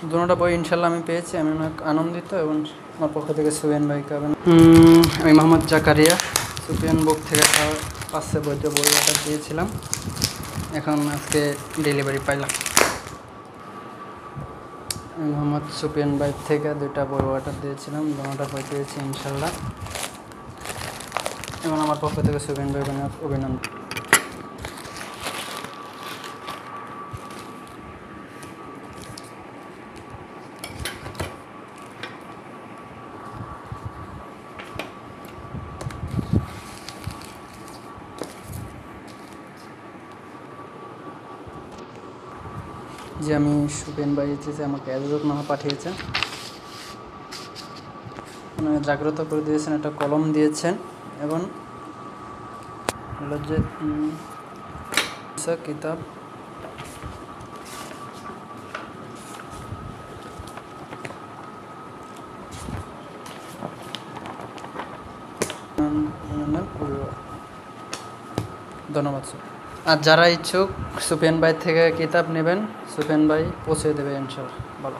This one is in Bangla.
দুটোটা বই ইনশাল্লাহ আমি পেয়েছি, আমি অনেক আনন্দিত এবং আমার পক্ষ থেকে সুফিয়ান ভাইকে আমি মোহাম্মদ জাকারিয়া সুফিয়ান বুক থেকে 500 বইতে বই অর্ডার দিয়েছিলাম, এখন আজকে ডেলিভারি পাইলাম। আমি মোহাম্মদ সুফিয়ান ভাই থেকে 2টা বই অর্ডার দিয়েছিলাম, দুটোটা বই পেয়েছি ইনশাল্লাহ, এবং আমার পক্ষ থেকে সুফিয়ান ভাই অভিনন্দন। যে আমি সুফিয়ান ভাই এসেছে আমাকে এজাজতনামা পাঠিয়েছেন, জাগ্রত করে দিয়েছেন, একটা কলম দিয়েছেন এবং হলো যে কিতাব ধন্যবাদ। আর যারা ইচ্ছুক সুফিয়ান ভাই থেকে কিতাব নেবেন, সুফিয়ান ভাই পৌঁছে দেবে ইনশাল্লাহ। বলো।